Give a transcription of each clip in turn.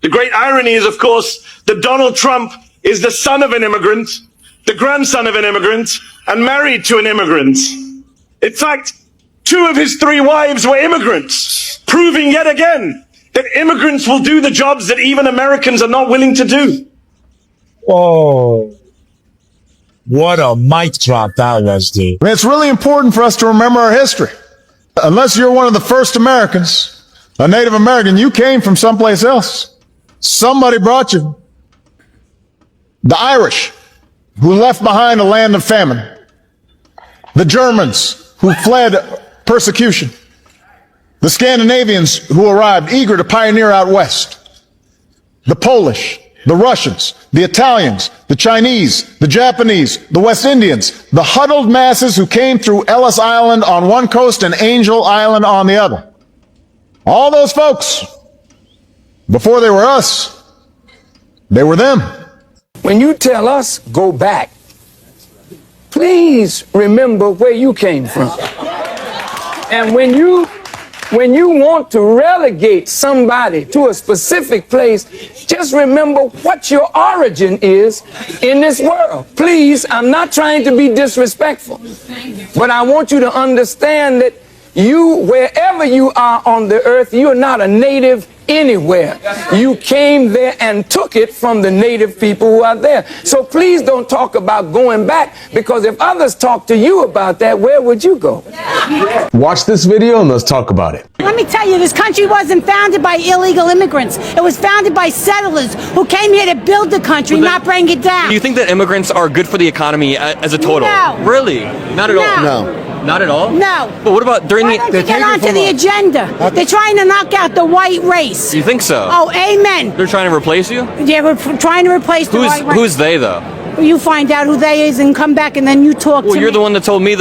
The great irony is, of course, that Donald Trump is the son of an immigrant, the grandson of an immigrant, and married to an immigrant. In fact, 2 of his 3 wives were immigrants, proving yet again that immigrants will do the jobs that even Americans are not willing to do. Oh, what a mic drop that was, dude. It's really important for us to remember our history. Unless you're one of the first Americans, a Native American, you came from someplace else. Somebody brought you. The Irish, who left behind a land of famine. The Germans, who fled persecution. The Scandinavians, who arrived eager to pioneer out west. The Polish, the Russians, the Italians, the Chinese, the Japanese, the West Indians, the huddled masses who came through Ellis Island on one coast and Angel Island on the other. All those folks, before they were us, they were them. When you tell us, go back, please remember where you came from. And when you want to relegate somebody to a specific place, just remember what your origin is in this world. Please, I'm not trying to be disrespectful, but I want you to understand that you, wherever you are on the earth, you are not a native anywhere. You came there and took it from the native people who are there. So please don't talk about going back, because if others talk to you about that, where would you go? Watch this video and let's talk about it. Let me tell you, this country wasn't founded by illegal immigrants. It was founded by settlers who came here to build the country, not bring it down. Do you think that immigrants are good for the economy as a total? No. Really? Not at all? No. Not at all? No. But what about during Why don't you get onto the agenda? They're trying to knock out the white race. You think so? Oh, amen. They're trying to replace you? Yeah, we're trying to replace the white race. Who's they, though? You find out who they is and come back and then you talk to me. Well, you're the one that told me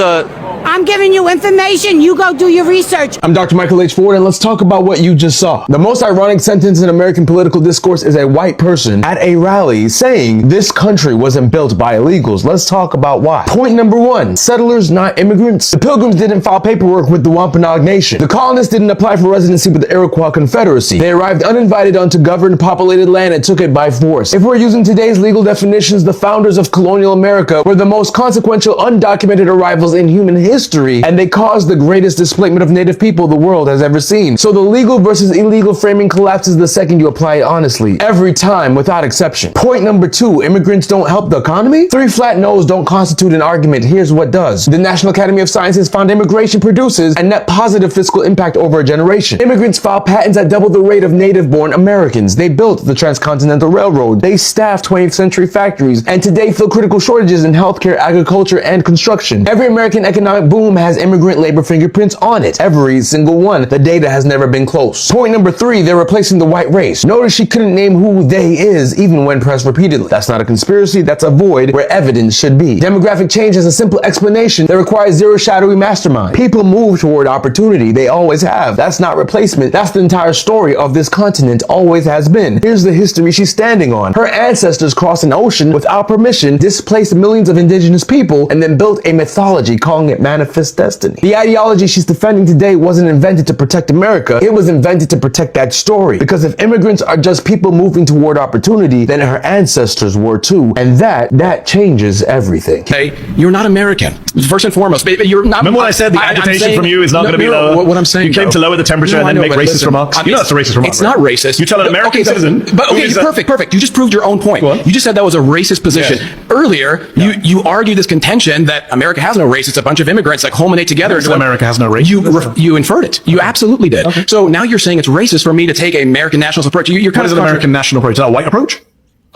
I'm giving you information. You go do your research. I'm Dr. Michael H. Ford, and let's talk about what you just saw. The most ironic sentence in American political discourse is a white person at a rally saying this country wasn't built by illegals. Let's talk about why. Point number 1, settlers, not immigrants. The Pilgrims didn't file paperwork with the Wampanoag Nation. The colonists didn't apply for residency with the Iroquois Confederacy. They arrived uninvited onto governed, populated land and took it by force. If we're using today's legal definitions, the founders of colonial America were the most consequential undocumented arrivals in human history, and they caused the greatest displacement of native people the world has ever seen. So the legal versus illegal framing collapses the second you apply it honestly. Every time, without exception. Point number 2, immigrants don't help the economy? 3 flat no's don't constitute an argument. Here's what does. The National Academy of Sciences found immigration produces a net positive fiscal impact over a generation. Immigrants file patents at double the rate of native-born Americans. They built the Transcontinental Railroad. They staffed 20th century factories, and today fill critical shortages in healthcare, agriculture, and construction. Every American economic boom has immigrant labor fingerprints on it. Every single one. The data has never been close. Point number 3, they're replacing the white race. Notice she couldn't name who they is even when pressed repeatedly. That's not a conspiracy, that's a void where evidence should be. Demographic change has a simple explanation that requires zero shadowy mastermind. People move toward opportunity. They always have. That's not replacement. That's the entire story of this continent, always has been. Here's the history she's standing on. Her ancestors crossed an ocean without permission, displaced millions of indigenous people, and then built a mythology calling it manifest destiny. The ideology she's defending today wasn't invented to protect America. It was invented to protect that story. Because if immigrants are just people moving toward opportunity, then her ancestors were too. And that changes everything. Hey, you're not American. First and foremost, you're not. Remember what I said? The agitation from you is not going to be lower. What I'm saying. You came to lower the temperature and then make racist remarks. You know that's a racist remark. It's not racist. You tell an American citizen. But okay, perfect. You just proved your own point. You just said that was a racist position. Earlier, you argued this contention that America has no race. It's a bunch of immigrants that culminate together. America has no race. You inferred it. You absolutely did. Okay. So now you're saying it's racist for me to take an American nationalist approach. You're kind of an American national approach. Is that a white approach?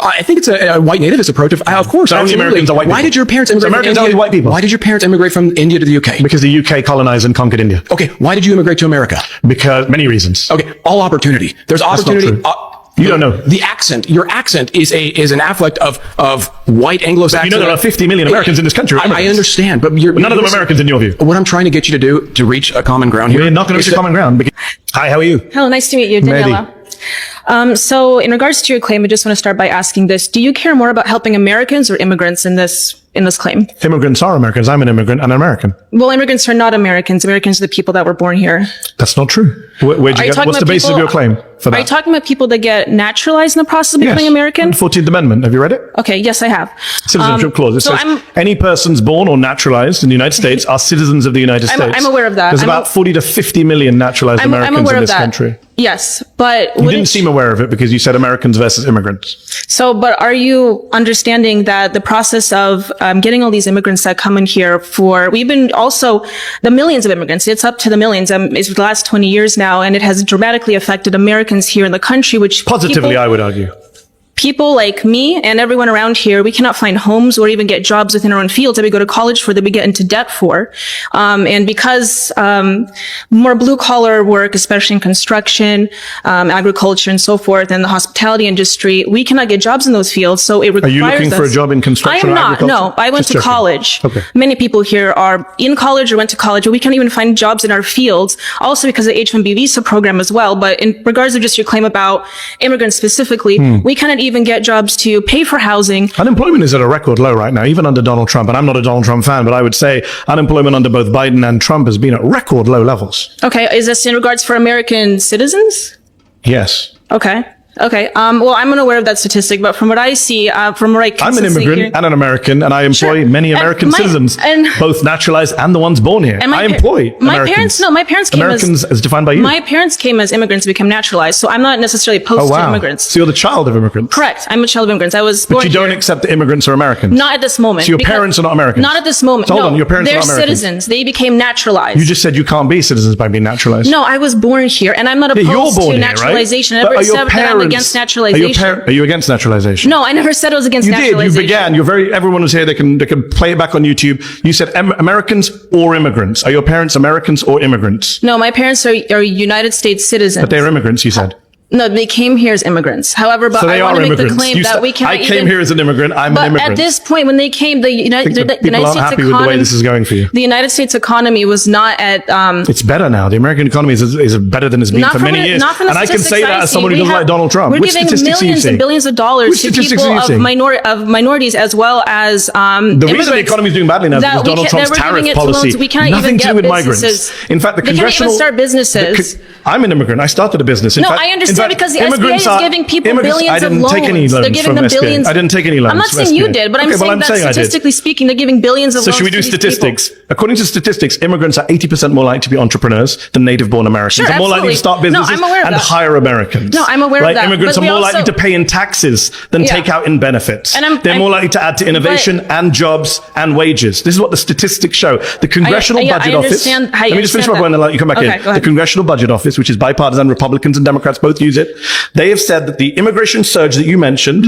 I think it's a white nativist approach. Of course, only Americans are white people. Why did your parents immigrate from India? Only white people. Why did your parents immigrate from India to the UK? Because the UK colonized and conquered India. Okay, why did you immigrate to America? Because many reasons. Okay, all opportunity. There's opportunity. That's not true. You don't know. The accent. Your accent is an afflict of white Anglo-Saxon. You know there are 50 million Americans in this country. I understand, but none of them Americans in your view. What I'm trying to get you to do to reach a common ground here. We're not going to reach a common ground. Hi, how are you? Hello, nice to meet you, Daniela. So in regards to your claim, I just want to start by asking this. Do you care more about helping Americans or immigrants in this in this claim. Immigrants are Americans. I'm an immigrant and an American. Well, immigrants are not Americans. Americans are the people that were born here. That's not true. Where'd you get, what's the basis of your claim for that? Are you talking about people that get naturalized in the process of becoming American? 14th Amendment. Have you read it? Okay, yes, I have. Citizenship clause. It says any persons born or naturalized in the United States are citizens of the United States. I'm aware of that. There's about 40 to 50 million naturalized Americans in this country. Yes, but you didn't seem aware of it because you said Americans versus immigrants. So, but are you understanding that the process of getting all these immigrants that come in here we've been also the millions of immigrants, it's up to the millions, it's the last 20 years now, and it has dramatically affected Americans here in the country, which positively, I would argue. People like me and everyone around here, we cannot find homes or even get jobs within our own fields that we go to college for, that we get into debt for. And because more blue collar work, especially in construction, agriculture and so forth, and the hospitality industry, we cannot get jobs in those fields. So it requires Are you looking for a job in construction? I am not. No, I went to college. Okay. Many people here are in college or went to college, but we can't even find jobs in our fields. Also because of the H-1B visa program as well. But in regards to just your claim about immigrants specifically, we cannot even get jobs to pay for housing. Unemployment is at a record low right now, even under Donald Trump. And I'm not a Donald Trump fan, but I would say unemployment under both Biden and Trump has been at record low levels. Okay. Is this in regards for American citizens? Yes. Okay. Okay. Well, I'm unaware of that statistic, but from what I see, from what I I'm an immigrant and an American, and I employ many American citizens, both naturalized and the ones born here. I employ Americans. My parents came Americans as defined by you. My parents came as immigrants to become naturalized, so I'm not necessarily opposed to immigrants. So you're the child of immigrants. Correct. I'm a child of immigrants. I was born But you don't accept that immigrants are Americans. Not at this moment. So your parents are not Americans. Not at this moment. So hold on, your parents are they're not Americans. citizens. They became naturalized. You just said you can't be citizens by being naturalized. No, I was born here, and I'm not opposed to naturalization. I never said that I'm against naturalization. Are you against naturalization? No, I never said I was against naturalization. You began. Everyone was here. They can play it back on YouTube. You said Americans or immigrants. Are your parents Americans or immigrants? No, my parents are United States citizens. But they're immigrants, you said. No, they came here as immigrants. However, but I want to make the claim that we cannot I came here as an immigrant. I'm an immigrant. But at this point, when they came, the United States economy, with the way this is going for you. The United States economy was not at. It's better now. The American economy is better than it's been for many years. And I can say that as someone who doesn't like Donald Trump. We're giving millions and billions of dollars to people of minorities as well as the reason the economy is doing badly now is because Donald Trump's tariff policy. We can't nothing even to do get with businesses. Migrants. In fact, the congressional. They can't even start businesses. I'm an immigrant. I started a business. No, I understand because the SBA is giving people billions of loans. They're giving them billions. I didn't take any loans. I'm not saying you did, but I'm saying that statistically speaking, they're giving billions of loans. So should we do statistics? According to statistics, immigrants are 80% more likely to be entrepreneurs than native-born Americans. They're more likely to start businesses and hire Americans. No, I'm aware of that. Immigrants are more likely to pay in taxes than take out in benefits. They're more likely to add to innovation and jobs and wages. This is what the statistics show. The Congressional Budget Office. Let me just finish my point and then let you come back in. The Congressional Budget Office, which is bipartisan, Republicans and Democrats both use it. They have said that the immigration surge that you mentioned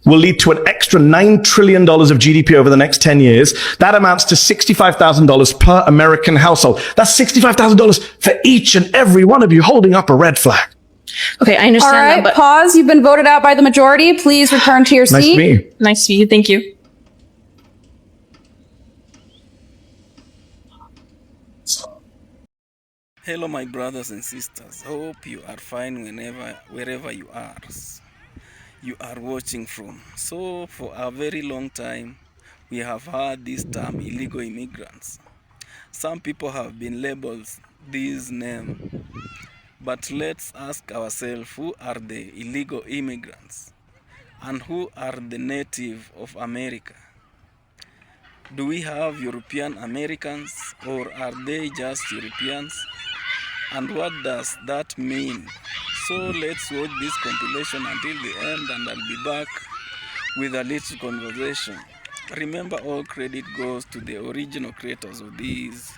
will lead to an extra $9 trillion of GDP over the next 10 years. That amounts to $65,000 per American household. That's $65,000 for each and every one of you holding up a red flag. Okay, I understand. All right, that, but pause. You've been voted out by the majority. Please return to your seat. Nice to meet you. Nice to meet you. Thank you. Hello, my brothers and sisters. Hope you are fine wherever you are watching from. So, for a very long time, we have heard this term illegal immigrants. Some people have been labeled this name, but let's ask ourselves, who are the illegal immigrants and who are the native of America? Do we have European Americans, or are they just Europeans? And what does that mean? So let's watch this compilation until the end, and I'll be back with a little conversation. Remember, all credit goes to the original creators of this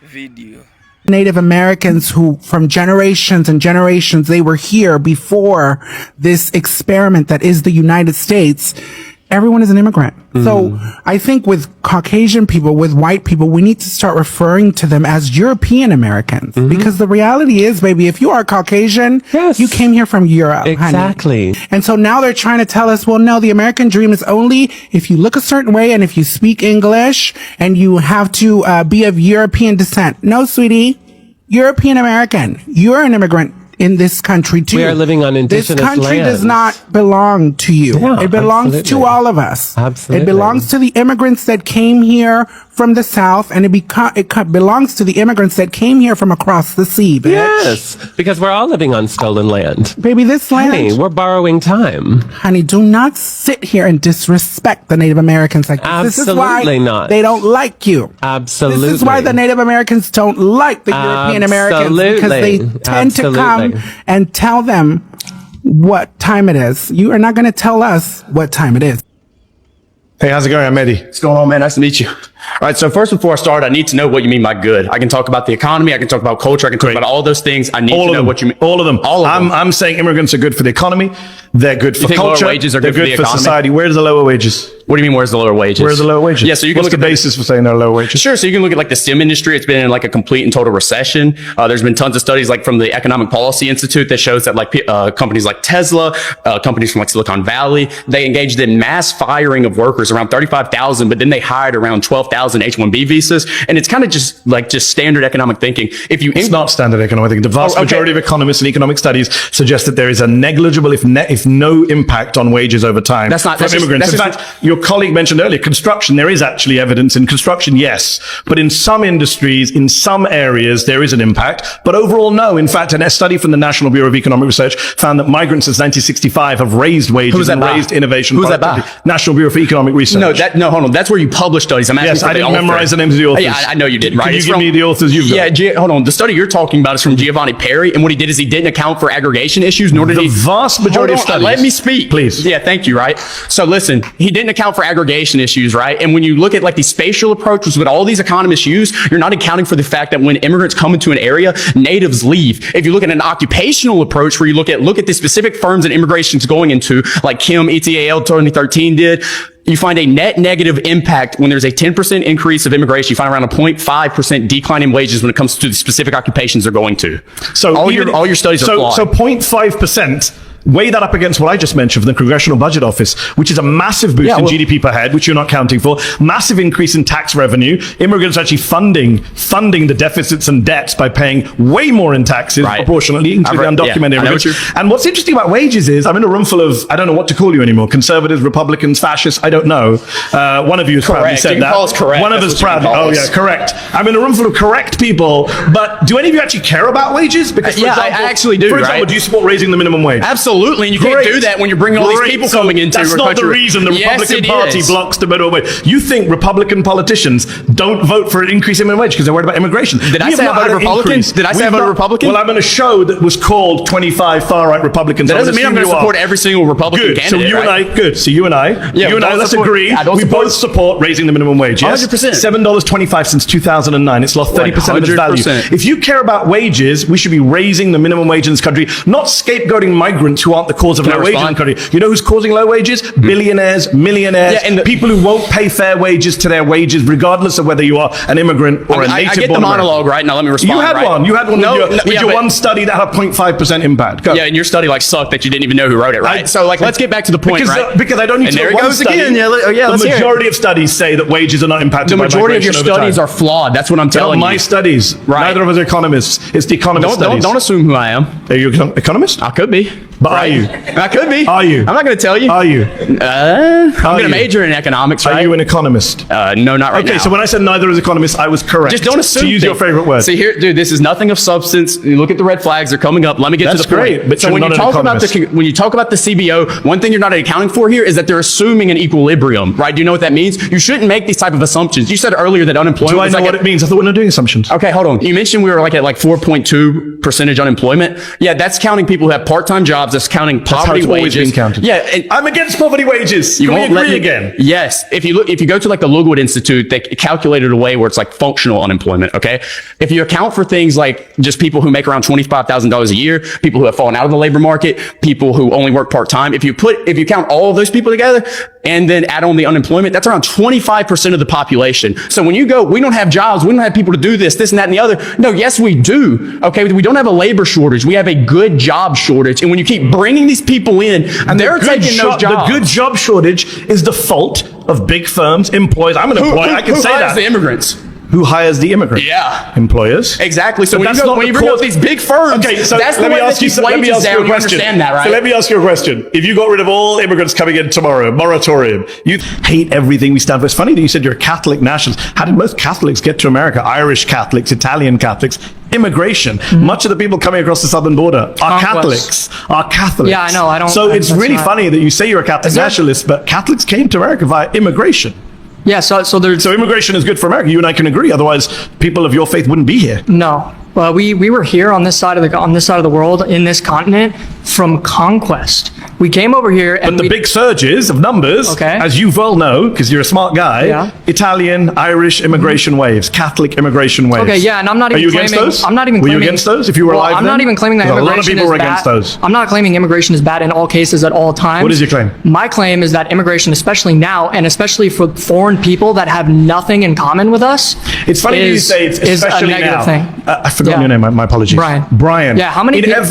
video. Native Americans who, from generations and generations, they were here before this experiment that is the United States. Everyone is an immigrant. So I think with Caucasian people, with white people, we need to start referring to them as European Americans. Because the reality is, baby, if you are Caucasian, you came here from Europe. Exactly. Honey. And so now they're trying to tell us, well, no, the American dream is only if you look a certain way and if you speak English and you have to be of European descent. No, sweetie. European American. You're an immigrant. in this country too. We are living on indigenous This country land. does not belong to you. Yeah, it belongs absolutely. to all of us. Absolutely. It belongs to the immigrants that came here from the South, and it belongs to the immigrants that came here from across the sea, bitch. Yes, because we're all living on stolen land. Baby, this land... Honey, we're borrowing time. Honey, do not sit here and disrespect the Native Americans like this. This is why Absolutely not. they don't like you. Absolutely. This is why the Native Americans don't like the European Americans, because they tend to come and tell them what time it is. You are not going to tell us what time it is. Hey, how's it going? I'm Eddie. What's going on, man? Nice to meet you. All right, so first, before I start, I need to know what you mean by good. I can talk about the economy, I can talk about culture, I can talk about all those things. I need to know what you mean. All of them. All of them. I'm saying immigrants are good for the economy. They're good for culture. Lower wages are they're good for the economy? society. Where's the lower wages? What do you mean, where's the lower wages? Where's the lower wages? Yeah, so you can What's look the at basis for saying there are lower wages? Sure. So you can look at like the STEM industry. It's been in like a complete and total recession. There's been tons of studies like from the Economic Policy Institute that shows that like companies like Tesla, companies from like Silicon Valley, they engaged in mass firing of workers, around 35,000, but then they hired around 12,000 H-1B visas. And it's kind of just standard economic thinking. It's not standard economic thinking. The vast majority of economists and economic studies suggest that there is a negligible, if no impact on wages over time. That's not from immigrants. In fact, your colleague mentioned earlier, construction, there is actually evidence in construction, yes. But in some industries, in some areas, there is an impact. But overall, no. In fact, a study from the National Bureau of Economic Research found that migrants since 1965 have raised wages and raised innovation. Who's that by? National Bureau for Economic Research. No, hold on. That's where you publish studies. I'm asking yes, for I the didn't author. memorize the names of the authors. Yeah, I know you did, right? Can you It's give from- me the authors you've got? Yeah, hold on. The study you're talking about is from Giovanni Perry, and what he did is he didn't account for aggregation issues, nor did The he... vast majority of studies. Let me speak. Please. Yeah, thank you, right? So listen, he didn't account for aggregation issues, right? And when you look at like the spatial approach, which is what all these economists use, you're not accounting for the fact that when immigrants come into an area, natives leave. If you look at an occupational approach where you look at the specific firms that immigration is going into, like Kim, ETAL 2013 did, you find a net negative impact when there's a 10% increase of immigration. You find around a 0.5% decline in wages when it comes to the specific occupations they're going to. So all your studies are flawed. So 0.5%. Weigh that up against what I just mentioned from the Congressional Budget Office, which is a massive boost in GDP per head, which you're not counting for. Massive increase in tax revenue. Immigrants actually funding the deficits and debts by paying way more in taxes proportionately, including undocumented immigrants. And what's interesting about wages is I'm in a room full of, I don't know what to call you anymore, conservatives, Republicans, fascists, I don't know. One of you has proudly said You that. can call us correct. One of us proudly. Oh yeah, correct. I'm in a room full of correct people, but do any of you actually care about wages? Because for example, I actually do. For example, do you support raising the minimum wage? Absolutely, and you can't do that when you're bringing all these people coming into That's your not country. the reason the Republican Party blocks the minimum wage. You think Republican politicians don't vote for an increase in minimum wage because they're worried about immigration? Did I say I voted Republican? Did I say I voted Republican? Well, I'm in a show that was called 25 Far-Right Republicans. That doesn't mean I'm going to support every single Republican candidate. So you and I, So you and I, let's agree. We both support raising the minimum wage. Yes, 100%. $7.25 since 2009. It's lost 30% of its value. If you care about wages, we should be raising the minimum wage in this country, not scapegoating migrants who aren't the cause of low wages in the country. You know who's causing low wages? Billionaires, millionaires, and people who won't pay fair wages to their wages, regardless of whether you are an immigrant or a native. I get the monologue right now. Let me respond. You had one. You had one with your one study that had a 0.5% impact. Go. Yeah, and your study sucked that you didn't even know who wrote it, right? So let's get back to the point, right? Because I don't need to there know it one goes study. again. The majority of studies say that wages are not impacted by migration. The majority of your studies are flawed. That's what I'm telling you. My studies. Right. Neither of us are economists. It's the economist studies. Don't assume who I am. Are you an economist? I could be. But are you? I could be. Are you? I'm not going to tell you. Are you? I'm going to major in economics, right? Are you an economist? No, not right now. Okay, so when I said neither is economist, I was correct. Just don't assume. To use your favorite word. See here, dude, this is nothing of substance. You look at the red flags; they're coming up. Let me get to the point. Great, but so when you talk about the CBO, one thing you're not accounting for here is that they're assuming an equilibrium, right? Do you know what that means? You shouldn't make these type of assumptions. You said earlier that unemployment. Do I know what it means? I thought we were not doing assumptions. Okay, hold on. You mentioned we were at 4.2% unemployment. Yeah, that's counting people who have part-time jobs. That's counting poverty wages. Been counted. Yeah, I'm against poverty wages. You won't let me again. Yes, if you go to the Lookwood Institute, they calculate it a way where it's functional unemployment. Okay, if you account for things like just people who make around $25,000 a year, people who have fallen out of the labor market, people who only work part time, if you count all of those people together and then add on the unemployment, that's around 25% of the population. So when you go, we don't have jobs, we don't have people to do this, and that, and the other. No, yes, we do. Okay, we don't have a labor shortage. We have a good job shortage. And when you keep bringing these people in, and they're taking those jobs. The good job shortage is the fault of big firms, employers. I'm an employer. I can say that. The immigrants. who hires the immigrant? Yeah. Employers. Exactly. So But when that's you, not when the you bring cause- up these big firms, Okay, so that's the let me way ask that you. keep Let me wages ask you down. a You question. understand that, right? So let me ask you a question. If you got rid of all immigrants coming in tomorrow, moratorium, you hate everything we stand for. It's funny that you said you're a Catholic nationalist. How did most Catholics get to America? Irish Catholics, Italian Catholics. Immigration. Much of the people coming across the southern border are Catholics. Are Catholics. Yeah, I know. I don't. So it's that's really not- funny that you say you're a Catholic nationalist, but Catholics came to America via immigration. Yeah. So there's. So immigration is good for America. You and I can agree. Otherwise, people of your faith wouldn't be here. No. Well, we were here on this side of the world, in this continent, from conquest. We came over here, and But the big surges of numbers, as you well know, because you're a smart guy, Yeah. Italian, Irish immigration waves, Catholic immigration waves. Okay, yeah, and I'm not even Are you claiming. against those? I'm not even Were claiming. you against those if you were alive I'm then? not even claiming that 'Cause immigration a lot of people is were bad. against those. I'm not claiming immigration is bad in all cases at all times. What is your claim? My claim is that immigration, especially now, and especially for foreign people that have nothing in common with us, It's funny that you say it's is a especially negative now. thing. I forgot Yeah. your name. My apologies. Brian. Brian. Yeah, how many in people-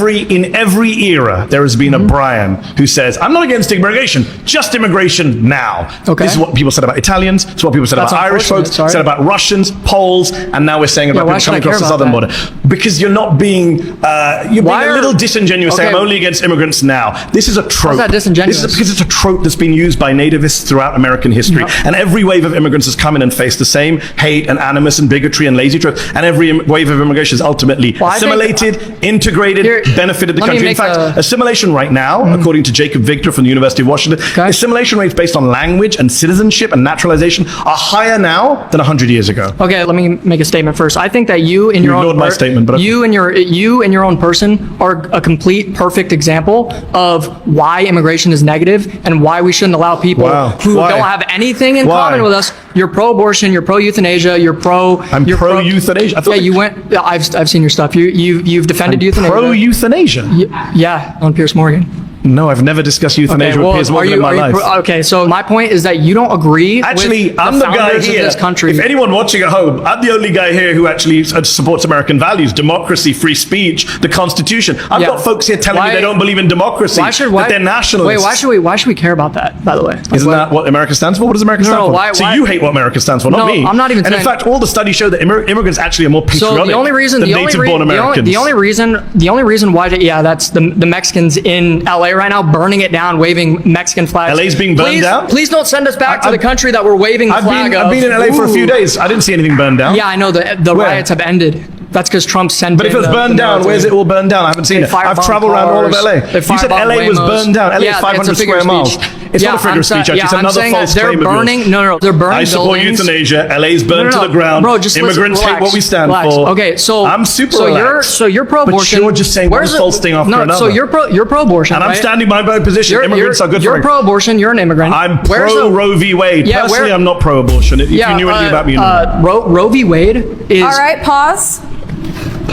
every era there has been a Brian who says, "I'm not against immigration, just immigration now." Okay. This is what people said about Italians. It's what people said That's about Irish unfortunate, folks. sorry. Said about Russians, Poles, and now we're saying about Yeah, why people should I coming across the care southern about border. Because you're not being you're Why being a are- little disingenuous. Saying Okay. I'm only against immigrants now. This is a trope. that disingenuous? This is because it's a trope that's been used by nativists throughout American history, and every wave of immigrants has come in and faced the same hate and animus and bigotry and lazy tropes, and every wave of immigration is ultimately Well, I think- assimilated, integrated, benefited the let me country. In make fact, a- assimilation right now, according to Jacob Victor from the University of Washington, assimilation rates based on language and citizenship and naturalization are higher now than 100 years ago. Okay, let me make a statement first. I think that you, in You your own ignored my statement, but you in your own person are a complete perfect example of why immigration is negative and why we shouldn't allow people Wow. who Why? don't have anything in Why? common with us. You're pro-abortion. You're pro-euthanasia. You're pro. I'm you're pro-euthanasia. I thought Yeah, you went. I've seen your stuff. You've defended euthanasia. Pro-euthanasia? Yeah, on Piers Morgan. No, I've never discussed euthanasia with Piers Morgan in my life. Okay, so my point is that you don't agree. Actually, with I'm the guy founders here. of this country. If anyone watching at home, I'm the only guy here who actually supports American values, democracy, free speech, the Constitution. I've Yeah. got folks here telling me they don't believe in democracy, that they're nationalists. Wait, why should we care about that? By the way, Isn't that what America stands for? What does America stand for? why- so why- you hate what America stands for, not No, me. I'm not even And in saying- fact, all the studies show that immigrants actually are more patriotic So the only reason, than native-born Americans. the only reason why, that's the Mexicans in LA right now burning it down, waving Mexican flags. LA's being burned down? Please don't send us back to the country that we're waving the flag of. I've been in LA for a few Ooh. days. I didn't see anything burned down. Yeah, I know the Where? riots have ended. That's because Trump sent. But if it was burned down, where's it all burned down? I haven't seen it. I've traveled around all of LA. You said LA was burned down. LA is 500 square miles. It's not a figure of speech. It's another false claim of yours. No, they're burning I support buildings. euthanasia. LA's burned to the ground. Bro, just Immigrants hate what we stand for. Okay, so I'm super so relaxed. you're pro-abortion. But you're just saying one Where's false thing after another. So you're pro-abortion, And I'm right? standing by my position. Immigrants are good for You're pro-abortion. You're an immigrant. I'm Where's pro the- Roe v. Wade. Yeah, Personally, where- I'm not pro-abortion. If Yeah, you knew anything about me, you know. Roe v. Wade is. All right, pause.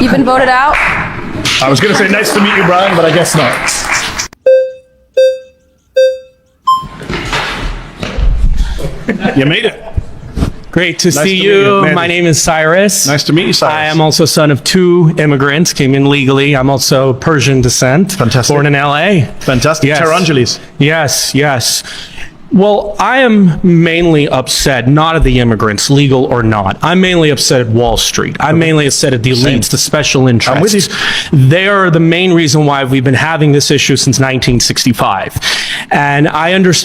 You've been voted out. I was going to say nice to meet you, Brian, but I guess not. You made it. Great to Nice see to meet you, you. man. My name is Cyrus. Nice to meet you, Cyrus. I am also son of 2 immigrants, came in legally. I'm also Persian descent. Fantastic. Born in LA. Fantastic. Yes. Terangelis. Yes. Well, I am mainly upset, not at the immigrants, legal or not. I'm mainly upset at Wall Street. I'm mainly upset at the elites, the special interests. I'm with you. They are the main reason why we've been having this issue since 1965. And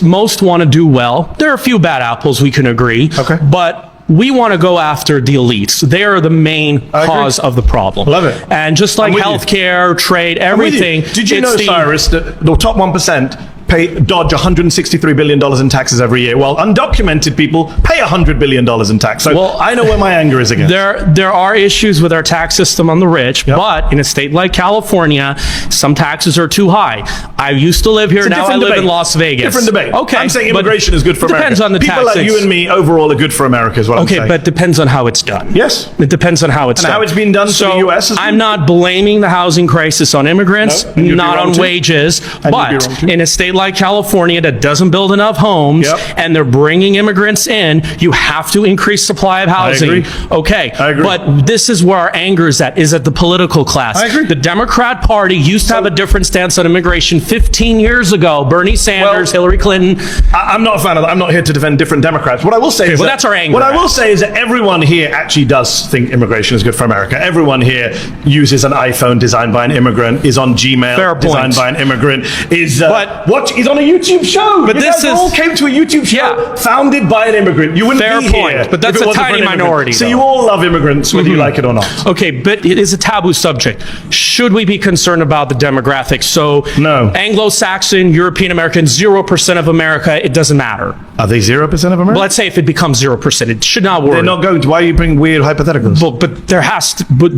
most want to do well. There are a few bad apples, we can agree. Okay. But we want to go after the elites. They are the main cause of the problem. Love it. And just like I'm with you. healthcare, trade, I'm with you. everything. Did you it's know, Cyrus, that the top 1% dodge $163 billion in taxes every year, while undocumented people pay $100 billion in tax? So I know where my anger is against. There are issues with our tax system on the rich, but in a state like California, some taxes are too high. I used to live here, It's a now I different live debate. in Las Vegas. Different debate. Okay. I'm saying but immigration is good for America. Depends on the People like tactics. you and me overall are good for America, is what I'm saying. Okay, but depends on how it's done. Yes. It depends on how it's And done. how it's been done for the US is I'm good. not blaming the housing crisis on immigrants, No, and you'd be not wrong on too. wages, And you'd be but wrong too. in a state like California that doesn't build enough homes, and they're bringing immigrants in, you have to increase supply of housing. I agree. Okay. I agree. But this is where our anger is at the political class. I agree. The Democrat Party used to have a different stance on immigration 15 years ago. Bernie Sanders, Hillary Clinton. I'm not a fan of that. I'm not here to defend different Democrats. What I will say is that's our anger. What I will say is that everyone here actually does think immigration is good for America. Everyone here uses an iPhone designed by an immigrant, is on Gmail designed by an immigrant, is is on a YouTube show. But you this guys all came to a YouTube show founded by an immigrant. You wouldn't be here. But that's if it a wasn't for tiny an immigrant. minority. So you all love immigrants, whether you like it or not. Okay, but it is a taboo subject. Should we be concerned about the demographics? So no. Anglo-Saxon, European American, 0% of America, it doesn't matter. Are they 0% of America? Well, let's say if it becomes 0%, it should not worry. They're not going to. Why are you bringing weird hypotheticals? But there has to. But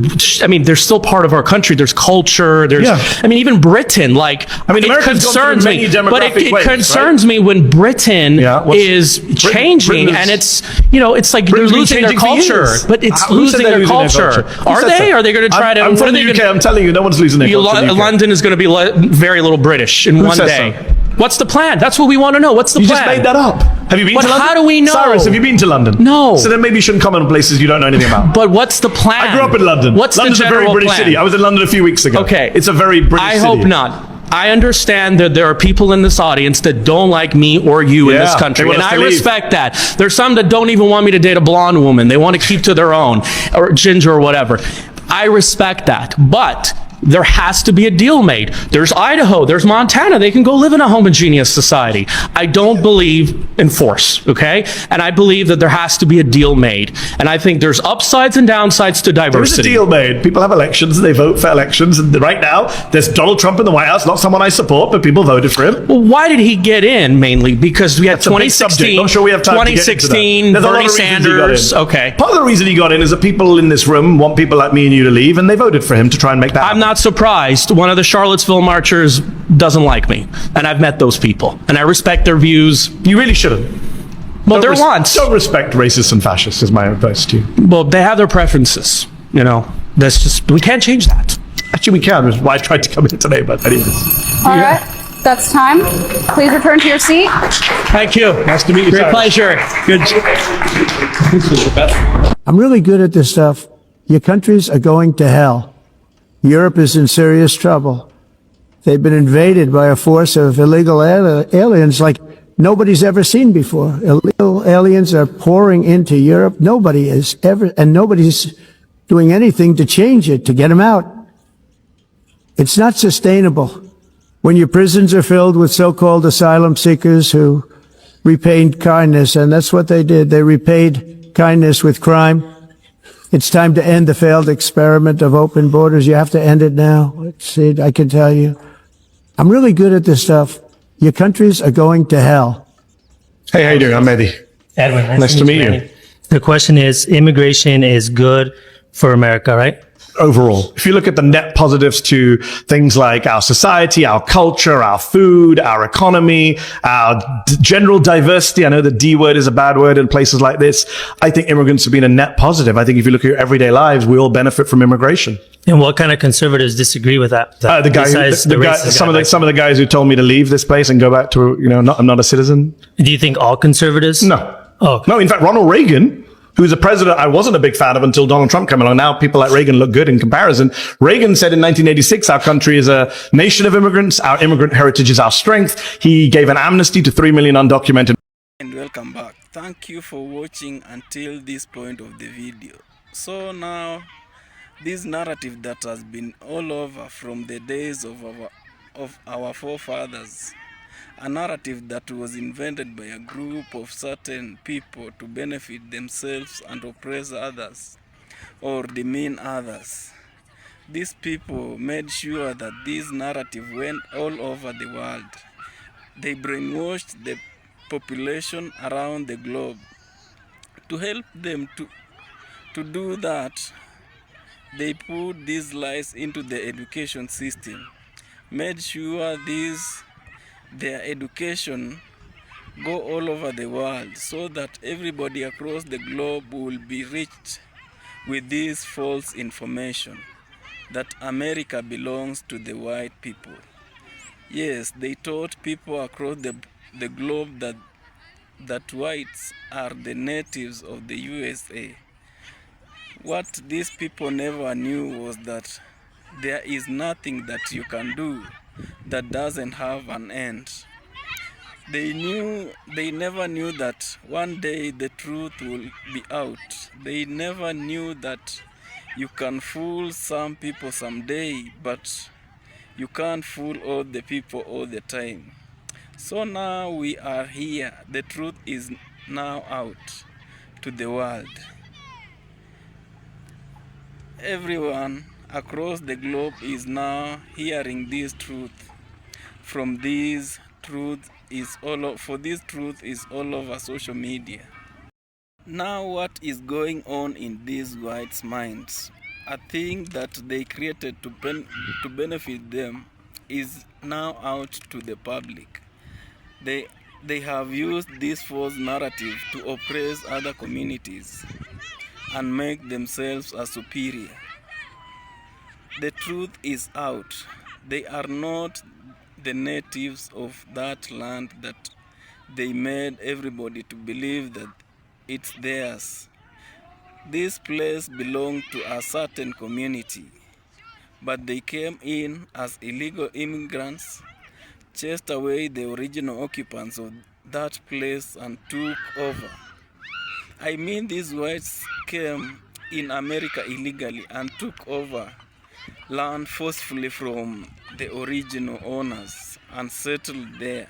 I mean, they're still part of our country. There's culture. There's. I mean, even Britain. Like, I mean, it concerns me. But it concerns me when Britain is changing, and it's it's like they're losing their culture. But it's losing their culture. Are they? Are they going to try to? I'm from the UK. I'm telling you, no one's losing their culture. London is going to be very little British in one day. What's the plan? That's what we want to know. What's the plan? You just made that up. Have you been to London? How do we know? Cyrus, have you been to London? No. So then maybe you shouldn't comment on places you don't know anything about. But what's the plan? I grew up in London. London's a very British city. I was in London a few weeks ago. Okay. It's a very British city. I hope not. I understand that there are people in this audience that don't like me or you in this country, and I respect that. There's some that don't even want me to date a blonde woman. They want to keep to their own, or ginger or whatever. I respect that, but there has to be a deal made. There's Idaho, there's Montana. They can go live in a homogeneous society. I don't believe in force, okay? And I believe that there has to be a deal made. And I think there's upsides and downsides to diversity. There's a deal made. People have elections. They vote for elections. And right now, there's Donald Trump in the White House. Not someone I support, but people voted for him. Well, why did he get in? Mainly because we had 2016. Not sure we have time 2016, Bernie Sanders. Okay. Part of the reason he got in is that people in this room want people like me and you to leave, and they voted for him to try and make that happen. I'm not surprised. One of the Charlottesville marchers doesn't like me, and I've met those people, and I respect their views. You really shouldn't. Well, they're wants. Don't respect racists and fascists, is my advice to you. Well, they have their preferences. That's just, we can't change that. Actually, we can. That's why I tried to come in today, but anyways. All right. That's time. Please return to your seat. Thank you. Nice to meet you. Great pleasure. Good. I'm really good at this stuff. Your countries are going to hell. Europe is in serious trouble. They've been invaded by a force of illegal aliens like nobody's ever seen before. Illegal aliens are pouring into Europe. Nobody's doing anything to change it, to get them out. It's not sustainable when your prisons are filled with so-called asylum seekers who repaid kindness, and that's what they did. They repaid kindness with crime. It's time to end the failed experiment of open borders. You have to end it now. I can tell you. I'm really good at this stuff. Your countries are going to hell. Hey, how you doing? I'm Eddie. Edwin, nice to meet you. The question is, immigration is good for America, right? Overall, if you look at the net positives to things like our society, our culture, our food, our economy, our general diversity, I know the D word is a bad word in places like this. I think immigrants have been a net positive. I think if you look at your everyday lives, we all benefit from immigration. And what kind of conservatives disagree with that? Some of the guys who told me to leave this place and go back to, I'm not a citizen. Do you think all conservatives? No. Oh, okay. No, in fact, Ronald Reagan, who's a president I wasn't a big fan of until Donald Trump came along. Now people like Reagan look good in comparison. Reagan said in 1986, our country is a nation of immigrants. Our immigrant heritage is our strength. He gave an amnesty to 3 million undocumented. And welcome back. Thank you for watching until this point of the video. So now, this narrative that has been all over from the days of our forefathers, a narrative that was invented by a group of certain people to benefit themselves and oppress others or demean others. These people made sure that this narrative went all over the world. They brainwashed the population around the globe. To help them to do that, they put these lies into the education system, made sure their education go all over the world so that everybody across the globe will be reached with this false information that America belongs to the white people. Yes, they taught people across the globe that whites are the natives of the USA. What these people never knew was that there is nothing that you can do that doesn't have an end. They never knew that one day the truth will be out. They never knew that you can fool some people someday, but you can't fool all the people all the time. So now we are here. The truth is now out to the world. Everyone across the globe is now hearing this truth. For this truth is all over social media. Now what is going on in these whites' minds? A thing that they created to benefit them is now out to the public. They have used this false narrative to oppress other communities and make themselves as superior. The truth is out. They are not the natives of that land that they made everybody to believe that it's theirs. This place belonged to a certain community, but they came in as illegal immigrants, chased away the original occupants of that place and took over. I mean, these whites came in America illegally and took over land forcefully from the original owners and settled there,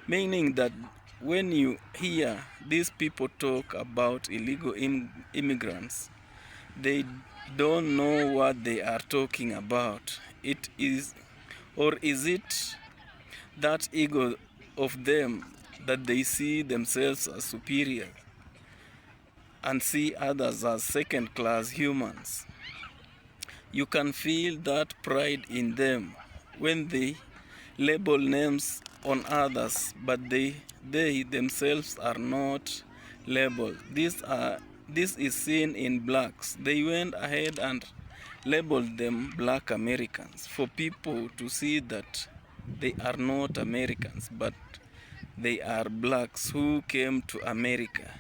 meaning that when you hear these people talk about illegal immigrants, they don't know what they are talking about. Is it that ego of them that they see themselves as superior and see others as second-class humans? You can feel that pride in them when they label names on others, but they themselves are not labeled. This is seen in blacks. They went ahead and labeled them Black Americans for people to see that they are not Americans, but they are blacks who came to America.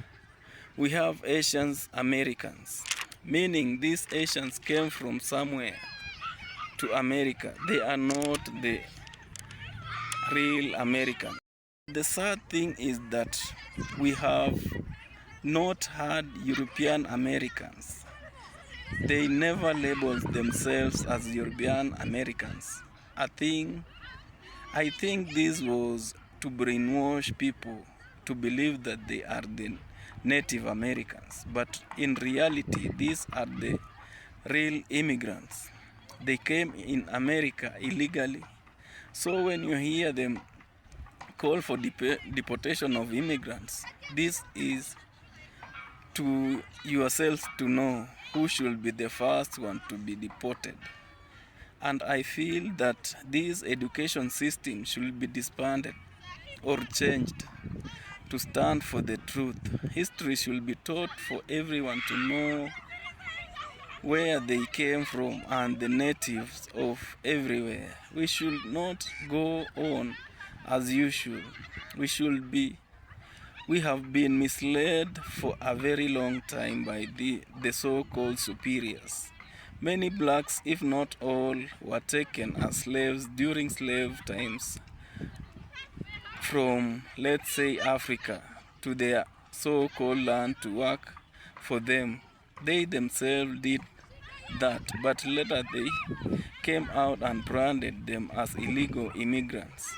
We have Asians Americans, meaning these Asians came from somewhere to America. They are not the real Americans. The sad thing is that we have not had European Americans. They never labeled themselves as European Americans. I think this was to brainwash people to believe that they are the Native Americans. But in reality, these are the real immigrants. They came in America illegally. So when you hear them call for deportation of immigrants, this is to yourselves to know who should be the first one to be deported. And I feel that this education system should be disbanded or changed to stand for the truth. History should be taught for everyone to know where they came from and the natives of everywhere. We should not go on as usual. We have been misled for a very long time by the so-called superiors. Many blacks, if not all, were taken as slaves during slave times from, let's say, Africa to their so-called land to work for them. They themselves did that, but later they came out and branded them as illegal immigrants.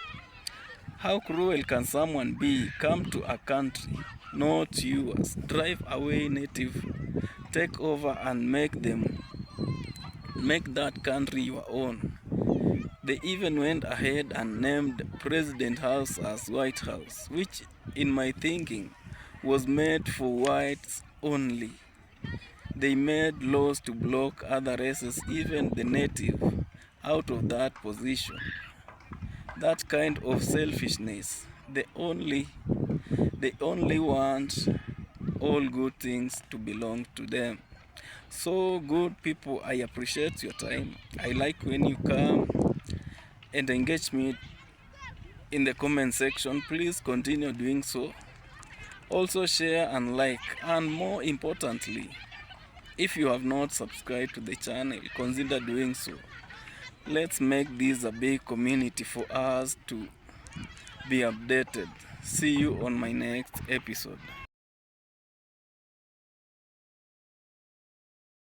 How cruel can someone be? Come to a country not yours, drive away native, take over and make that country your own. They even went ahead and named President House as White House, which in my thinking was made for whites only. They made laws to block other races, even the native, out of that position. That kind of selfishness, they only want all good things to belong to them. So good people, I appreciate your time. I like when you come and engage me in the comment section. Please continue doing so. Also share and like, and more importantly, if you have not subscribed to the channel, consider doing so. Let's make this a big community for us to be updated. See you on my next episode.